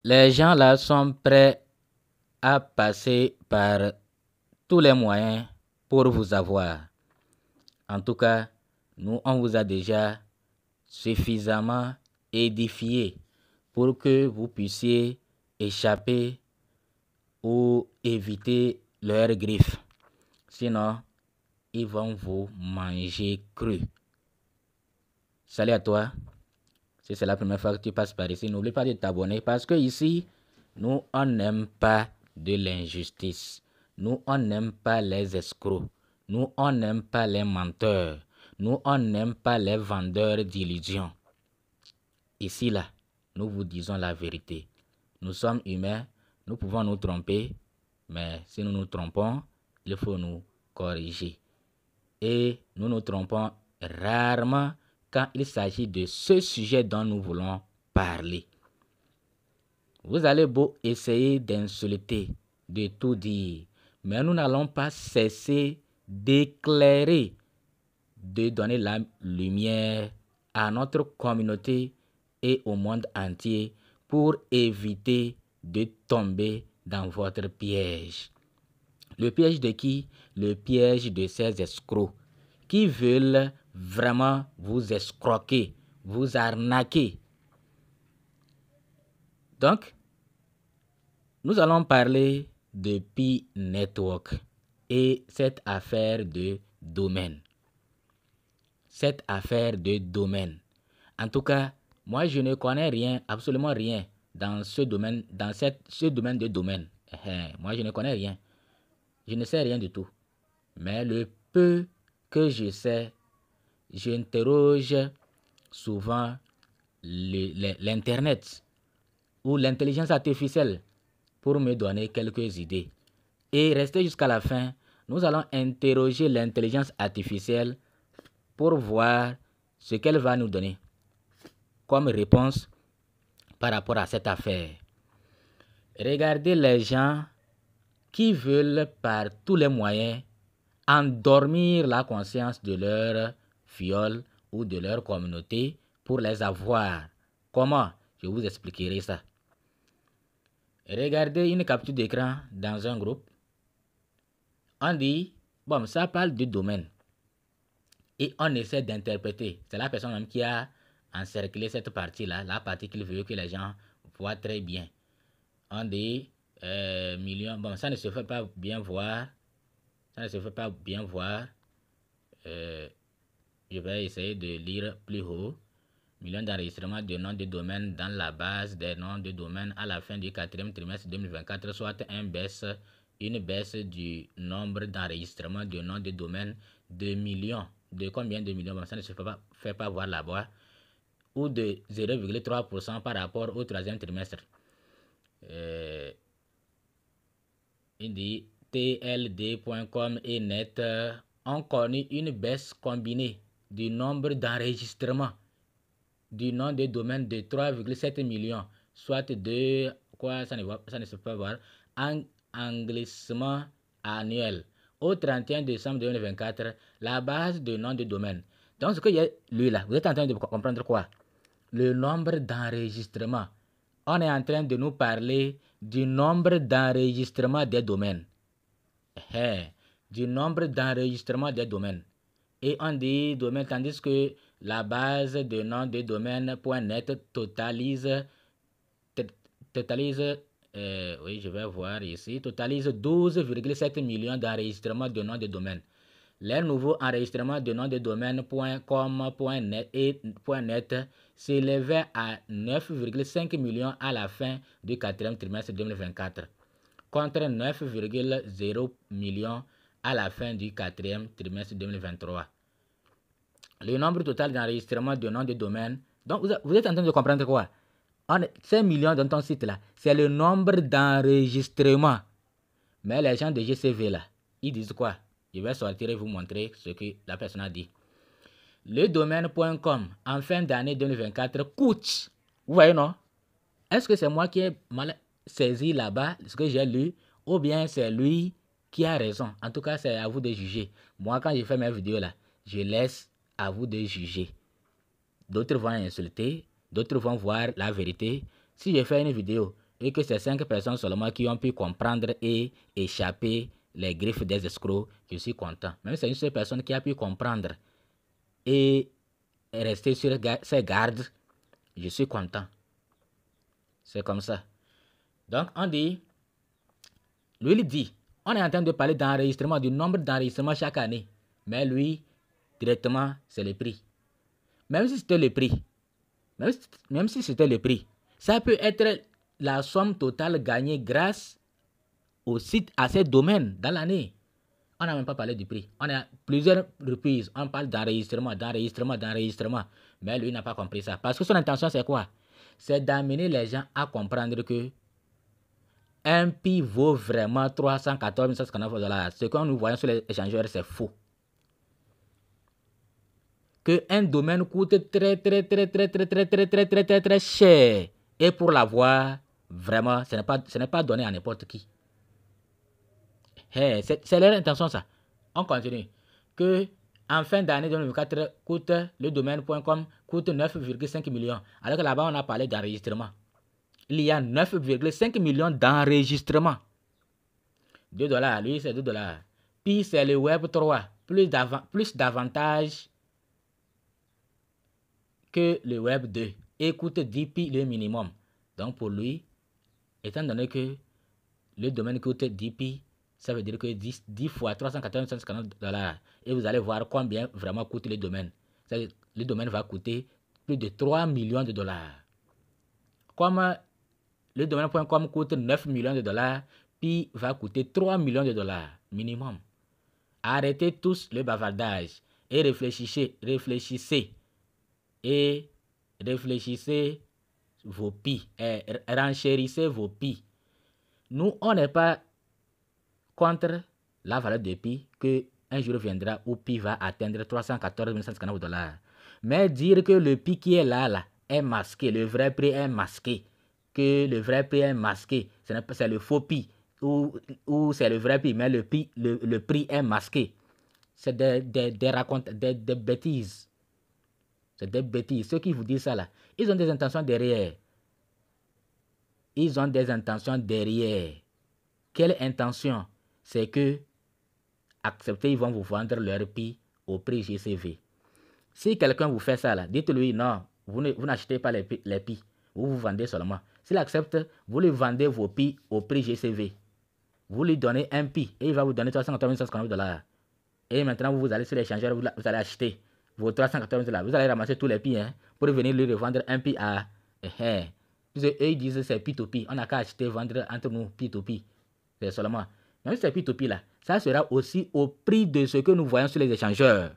Les gens là sont prêts à passer par tous les moyens pour vous avoir. En tout cas, nous, on vous a déjà suffisamment édifié pour que vous puissiez échapper ou éviter leurs griffes. Sinon, ils vont vous manger cru. Salut à toi. Si c'est la première fois que tu passes par ici, n'oublie pas de t'abonner parce que ici, nous, on n'aime pas de l'injustice. Nous, on n'aime pas les escrocs. Nous, on n'aime pas les menteurs. Nous, on n'aime pas les vendeurs d'illusions. Ici, là, nous vous disons la vérité. Nous sommes humains, nous pouvons nous tromper, mais si nous nous trompons, il faut nous corriger. Et nous nous trompons rarement quand il s'agit de ce sujet dont nous voulons parler. Vous allez beau essayer d'insulter, de tout dire, mais nous n'allons pas cesser d'éclairer, de donner la lumière à notre communauté et au monde entier pour éviter de tomber dans votre piège. Le piège de qui? Le piège de ces escrocs qui veulent vraiment vous escroquer, vous arnaquer. Donc, nous allons parler de Pi Network et cette affaire de domaine. Cette affaire de domaine. En tout cas, moi, je ne connais rien, absolument rien dans ce domaine, ce domaine de domaine. Moi, je ne connais rien. Je ne sais rien du tout. Mais le peu que je sais, j'interroge souvent l'Internet ou l'intelligence artificielle pour me donner quelques idées. Et restez jusqu'à la fin, nous allons interroger l'intelligence artificielle pour voir ce qu'elle va nous donner comme réponse par rapport à cette affaire. Regardez les gens qui veulent par tous les moyens endormir la conscience de leur fiole ou de leur communauté pour les avoir. Comment? Je vous expliquerai ça. Regardez une capture d'écran dans un groupe. On dit, bon, ça parle de domaine. Et on essaie d'interpréter. C'est la personne même qui a encerclé cette partie-là, la partie qu'il veut que les gens voient très bien. On dit millions. Bon, ça ne se fait pas bien voir. Ça ne se fait pas bien voir. Je vais essayer de lire plus haut. Millions d'enregistrements de noms de domaine dans la base des noms de domaine à la fin du 4e trimestre 2024, soit une baisse du nombre d'enregistrements de noms de domaine de millions. De combien de millions? Bon, ça ne se fait pas voir là-bas. Ou de 0,3% par rapport au 3e trimestre. Il dit TLD.com et Net ont connu une baisse combinée du nombre d'enregistrements du nom de domaine de 3,7 millions, soit de quoi ça ne se peut voir, en anglissement annuel. Au 31 décembre 2024, la base de nom de domaine. Donc, ce que y a lui là, vous êtes en train de comprendre quoi? Le nombre d'enregistrements. On est en train de nous parler du nombre d'enregistrements des domaines. Du nombre d'enregistrements des domaines. Et on dit domaine, tandis que la base de nom de domaine.net totalise, oui, je vais voir ici, totalise 12,7 millions d'enregistrements de noms de domaine. Les nouveaux enregistrements de noms de domaine.com, .net et .net s'élevaient à 9,5 millions à la fin du 4e trimestre 2024, contre 9,0 millions à la fin du 4e trimestre 2023. Le nombre total d'enregistrements de noms de domaine. Donc, vous êtes en train de comprendre quoi? 5 millions dans ton site là, c'est le nombre d'enregistrements. Mais les gens de GCV là, ils disent quoi? Je vais sortir et vous montrer ce que la personne a dit. Le domaine.com en fin d'année 2024 coûte. Vous voyez non? Est-ce que c'est moi qui ai mal saisi là-bas ce que j'ai lu, ou bien c'est lui qui a raison? En tout cas, c'est à vous de juger. Moi, quand je fais mes vidéos là, je laisse à vous de juger. D'autres vont insulter, d'autres vont voir la vérité. Si je fais une vidéo et que c'est 5 personnes seulement qui ont pu comprendre et échapper les griffes des escrocs, je suis content. Même si c'est une seule personne qui a pu comprendre et rester sur ses gardes, je suis content. C'est comme ça. Donc, on dit, lui, il dit, on est en train de parler d'enregistrement, du nombre d'enregistrements chaque année. Mais lui, directement, c'est le prix. Même si c'était le prix, même si c'était le prix, ça peut être la somme totale gagnée grâce au site, à ces domaines dans l'année. On n'a même pas parlé du prix. On a plusieurs reprises, on parle d'enregistrement. Mais lui n'a pas compris ça. Parce que son intention, c'est quoi? C'est d'amener les gens à comprendre que un pi vaut vraiment 314 159 $. Ce que nous voyons sur les échangeurs, c'est faux. Que un domaine coûte très cher. Et pour l'avoir, vraiment, ce n'est pas donné à n'importe qui. Hey, c'est leur intention, ça. On continue. Que en fin d'année 2024, le domaine.com coûte 9,5 millions. Alors que là-bas, on a parlé d'enregistrement. Il y a 9,5 millions d'enregistrements. 2 $, lui, c'est 2 $. Puis c'est le Web 3. Plus d'avantages que le Web 2. Et coûte 10 pi le minimum. Donc pour lui, étant donné que le domaine coûte 10 pi, ça veut dire que 10 fois 314 $. Et vous allez voir combien vraiment coûte le domaine. Le domaine va coûter plus de 3 millions de dollars. Comme le domaine.com coûte 9 millions de dollars, puis va coûter 3 millions de dollars minimum. Arrêtez tous le bavardage et réfléchissez vos pi, renchérissez vos pi. Nous, on n'est pas contre la valeur de pi que un jour viendra où pi va atteindre 314 159 $. Mais dire que le pi qui est là est masqué, le vrai prix est masqué, que le vrai prix est masqué, c'est le faux pi, ou c'est le vrai prix, mais le prix est masqué. C'est des bêtises. C'est des bêtises. Ceux qui vous disent ça là, ils ont des intentions derrière. Quelle intention? C'est que, acceptez, ils vont vous vendre leur prix au prix GCV. Si quelqu'un vous fait ça là, dites-lui non, vous n'achetez pas les prix, vous vendez seulement. S'il accepte, vous lui vendez vos prix au prix GCV. Vous lui donnez un prix et il va vous donner 314 $. Et maintenant, vous allez sur l'échangeur, vous allez acheter vos 314 $. Vous allez ramasser tous les prix pour venir lui revendre un prix à... Eux, ils disent c'est P2P. On n'a qu'à acheter, vendre entre nous P2P. C'est seulement. Même si c'est P2P là, ça sera aussi au prix de ce que nous voyons sur les échangeurs.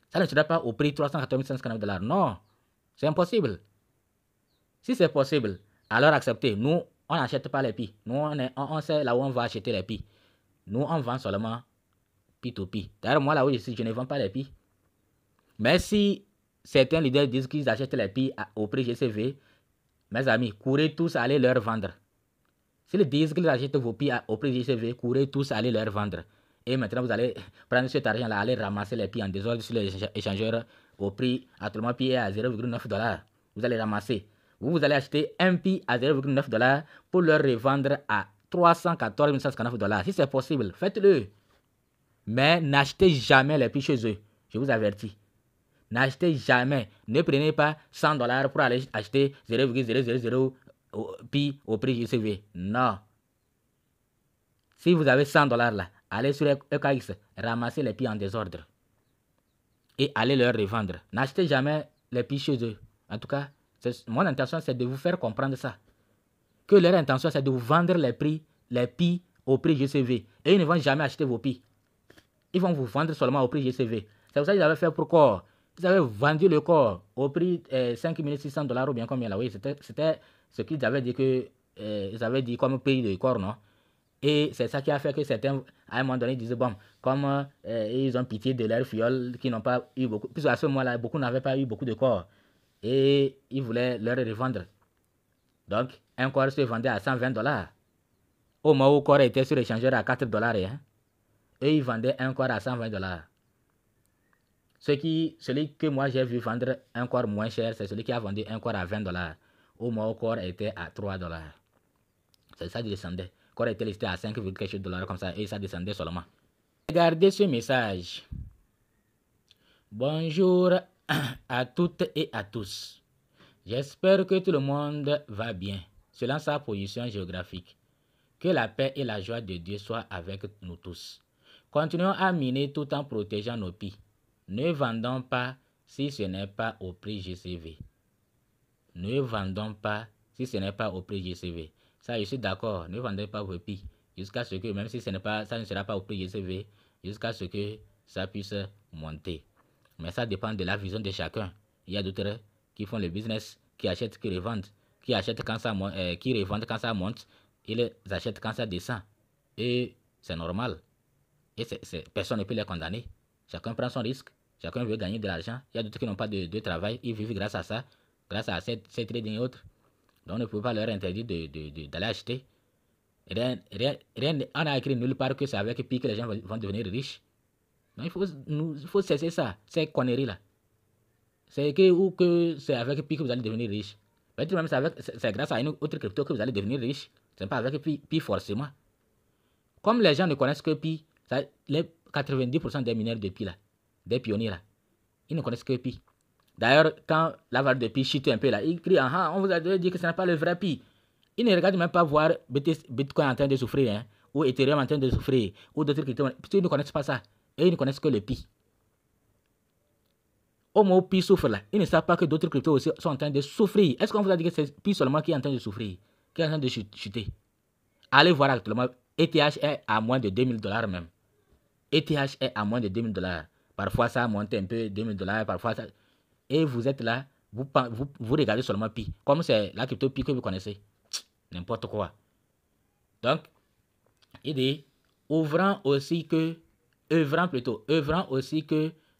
Ça ne sera pas au prix 314 159 $. Non, c'est impossible. Si c'est possible, alors acceptez. Nous, on n'achète pas les prix. Nous, on sait là où on va acheter les prix. Nous, on vend seulement P2P. D'ailleurs, moi, là où je suis, je ne vends pas les prix. Mais si certains leaders disent qu'ils achètent les prix au prix GCV, mes amis, courez tous à aller leur vendre. S'ils disent qu'ils achètent vos prix au prix GCV, courez tous à aller leur vendre. Et maintenant, vous allez prendre cet argent-là, aller ramasser les prix en désordre sur les échangeurs au prix, actuellement, prix à 0,9 $. Vous allez ramasser. Vous allez acheter un prix à 0,9 $ pour leur revendre à 314 159 $. Si c'est possible, faites-le. Mais n'achetez jamais les prix chez eux. Je vous avertis. N'achetez jamais. Ne prenez pas 100 $ pour aller acheter 0,000 pi au prix GCV. Non. Si vous avez 100 $ là, allez sur EKX, ramassez les prix en désordre et allez leur revendre. N'achetez jamais les prix chez eux. En tout cas, mon intention, c'est de vous faire comprendre ça. Que leur intention, c'est de vous vendre les prix au prix GCV. Et ils ne vont jamais acheter vos prix. Ils vont vous vendre seulement au prix GCV. C'est pour ça qu'ils avaient fait pour corps. Ils avaient vendu le corps au prix 5 600 $ ou bien combien là. Oui, c'était ce qu'ils avaient dit que ils avaient dit comme prix de corps, non? Et c'est ça qui a fait que certains, à un moment donné, disaient, bon, comme ils ont pitié de leurs fioles qui n'ont pas eu beaucoup, puisque à ce moment-là, beaucoup n'avaient pas eu beaucoup de corps. Et ils voulaient leur revendre. Donc, un corps se vendait à 120 $. Au moment où le corps était sur l'échangeur à 4 $. Hein? Et ils vendaient un corps à 120 $. Celui que moi j'ai vu vendre un corps moins cher, c'est celui qui a vendu un corps à 20 $. Au mois, corps était à 3 $. Ça descendait. Corps était listé à 5, quelque chose $ comme ça. Et ça descendait seulement. Regardez ce message. Bonjour à toutes et à tous. J'espère que tout le monde va bien, selon sa position géographique. Que la paix et la joie de Dieu soient avec nous tous. Continuons à miner tout en protégeant nos pieds. Ne vendons pas si ce n'est pas au prix GCV. Ne vendons pas si ce n'est pas au prix GCV. Ça, je suis d'accord. Ne vendez pas vos pieds jusqu'à ce que, même si ça ne sera pas au prix GCV, jusqu'à ce que ça puisse monter. Mais ça dépend de la vision de chacun. Il y a d'autres qui font le business, qui achètent, qui revendent, qui achètent quand ça monte, qui revendent quand ça monte, ils achètent quand ça descend. Et c'est normal. Et personne ne peut les condamner. Chacun prend son risque. Chacun veut gagner de l'argent. Il y a d'autres qui n'ont pas de travail. Ils vivent grâce à ça, grâce à ces trading et autres. Donc on ne peut pas leur interdire d'aller acheter. Rien, on a écrit nulle part que c'est avec Pi que les gens vont devenir riches. Donc il faut cesser ça, ces conneries-là. C'est que c'est avec Pi que vous allez devenir riche. Peut-être même c'est grâce à une autre crypto que vous allez devenir riche. Ce n'est pas avec Pi forcément. Comme les gens ne connaissent que Pi, les 90% des mineurs de Pi là, des pionniers là, ils ne connaissent que Pi. D'ailleurs, quand la valeur de Pi chute un peu là, ils crient, ah, on vous a dit que ce n'est pas le vrai Pi. Ils ne regardent même pas voir Bitcoin en train de souffrir, hein, ou Ethereum en train de souffrir, ou d'autres cryptos. Ils ne connaissent pas ça. Et ils ne connaissent que le Pi. Au mot Pi souffre là, ils ne savent pas que d'autres cryptos aussi sont en train de souffrir. Est-ce qu'on vous a dit que c'est Pi seulement qui est en train de souffrir, qui est en train de chuter? Allez voir actuellement, ETH est à moins de 2000 $ même. ETH est à moins de 2000 $. Parfois ça monte un peu, 2000 $, parfois ça... Et vous êtes là, vous regardez seulement Pi, comme c'est la crypto Pi que vous connaissez. N'importe quoi. Donc, il dit, œuvrant aussi que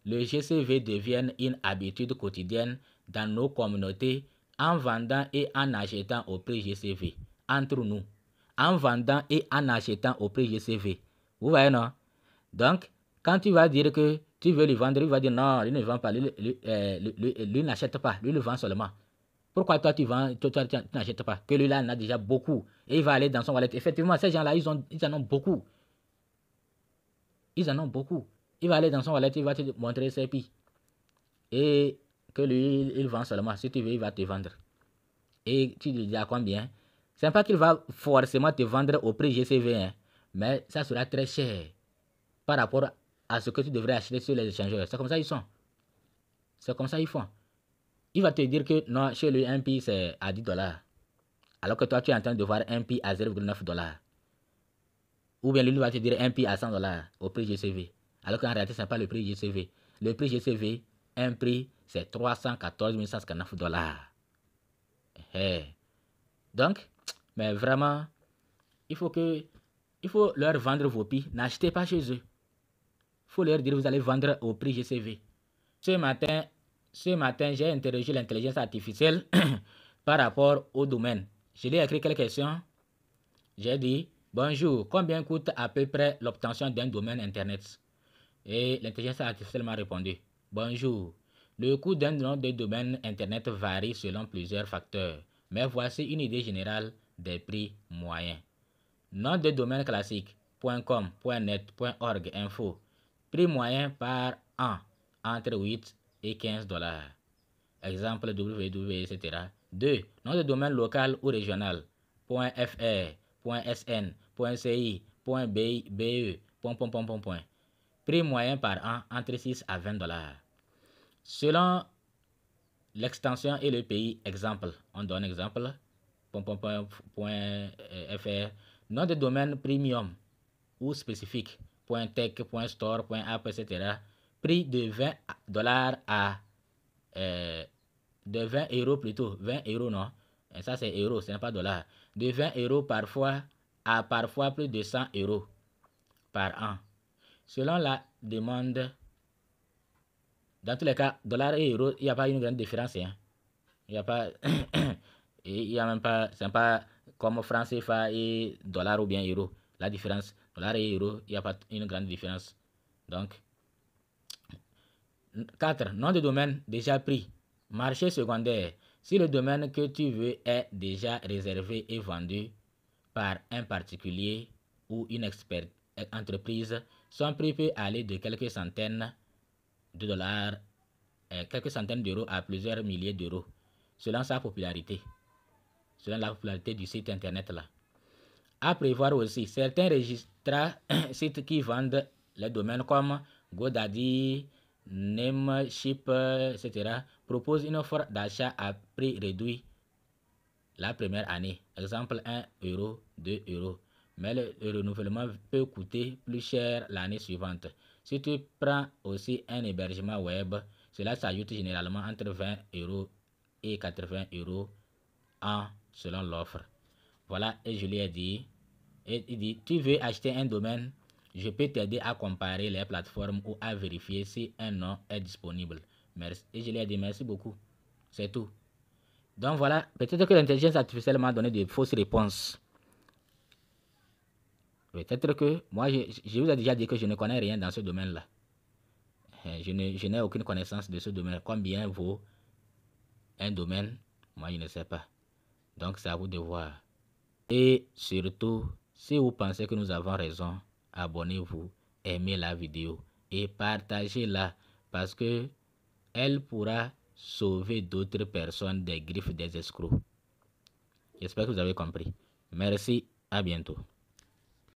le GCV devienne une habitude quotidienne dans nos communautés en vendant et en achetant au prix GCV. Entre nous, en vendant et en achetant au prix GCV. Vous voyez, non? Donc, quand tu vas dire que tu veux lui vendre, il va dire non, lui ne vend pas, lui n'achète pas, lui le vend seulement. Pourquoi toi tu vends, tu n'achètes pas? Que lui là en a déjà beaucoup. Et il va aller dans son wallet. Effectivement, ces gens-là, ils en ont beaucoup. Ils en ont beaucoup. Il va aller dans son wallet, il va te montrer ses pieds. Et que lui, il vend seulement. Si tu veux, il va te vendre. Et tu lui dis à combien? C'est pas qu'il va forcément te vendre au prix GCV, hein, mais ça sera très cher par rapport à ce que tu devrais acheter sur les échangeurs. C'est comme ça ils sont. C'est comme ça ils font. Il va te dire que non, chez lui, un Pi c'est à 10 $. Alors que toi, tu es en train de voir un Pi à 0,9 $. Ou bien lui va te dire un Pi à 100 $ au prix GCV. Alors qu'en réalité, ce n'est pas le prix GCV. Le prix GCV, un prix, c'est 314 159 $. Donc, mais vraiment, il faut leur vendre vos Pi. N'achetez pas chez eux. Il faut leur dire que vous allez vendre au prix GCV. Ce matin, j'ai interrogé l'intelligence artificielle par rapport au domaine. Je lui ai écrit quelques questions. J'ai dit, bonjour, combien coûte à peu près l'obtention d'un domaine Internet? Et l'intelligence artificielle m'a répondu, bonjour, le coût d'un nom de domaine Internet varie selon plusieurs facteurs, mais voici une idée générale des prix moyens. Nom de domaine classique, .com, .net, .org, info. Prix moyen par an, entre 8 et 15 $. Exemple www, etc. 2. Nom de domaine local ou régional. .fr, .sn, .ci, .be, Prix moyen par an entre 6 à 20 $. Selon l'extension et le pays, exemple. On donne exemple. .fr. Nom de domaine premium ou spécifique. .tech, .store, .app, etc. Prix de 20 $ à de 20 € plutôt. 20 € non. Et ça c'est euros, ce n'est pas dollars. De 20 € parfois à parfois plus de 100 € par an. Selon la demande, dans tous les cas, dollars et euros, il n'y a pas une grande différence. Hein. Il n'y a pas, il y a même pas, c'est pas comme franc CFA et dollars ou bien euros. La différence, dollars et euros, il n'y a pas une grande différence. Donc, 4. Nom de domaine déjà pris. Marché secondaire. Si le domaine que tu veux est déjà réservé et vendu par un particulier ou une entreprise, son prix peut aller de quelques centaines de dollars, quelques centaines d'euros à plusieurs milliers d'euros, selon sa popularité, selon la popularité du site internet là. À prévoir aussi, certains registrars sites qui vendent les domaines comme GoDaddy, Namecheap, etc. proposent une offre d'achat à prix réduit la première année, exemple 1 euro, 2 euros. Mais le renouvellement peut coûter plus cher l'année suivante. Si tu prends aussi un hébergement web, cela s'ajoute généralement entre 20 euros et 80 euros selon l'offre. Voilà, et je lui ai dit, et il dit, tu veux acheter un domaine, je peux t'aider à comparer les plateformes ou à vérifier si un nom est disponible. Merci. Et je lui ai dit, merci beaucoup. C'est tout. Donc voilà, peut-être que l'intelligence artificielle m'a donné de fausses réponses. Peut-être que moi, je vous ai déjà dit que je ne connais rien dans ce domaine-là. Je n'ai aucune connaissance de ce domaine. Combien vaut un domaine? Moi, je ne sais pas. Donc, c'est à vous de voir. Et surtout, si vous pensez que nous avons raison, abonnez-vous, aimez la vidéo et partagez-la parce que elle pourra sauver d'autres personnes des griffes des escrocs. J'espère que vous avez compris. Merci, à bientôt.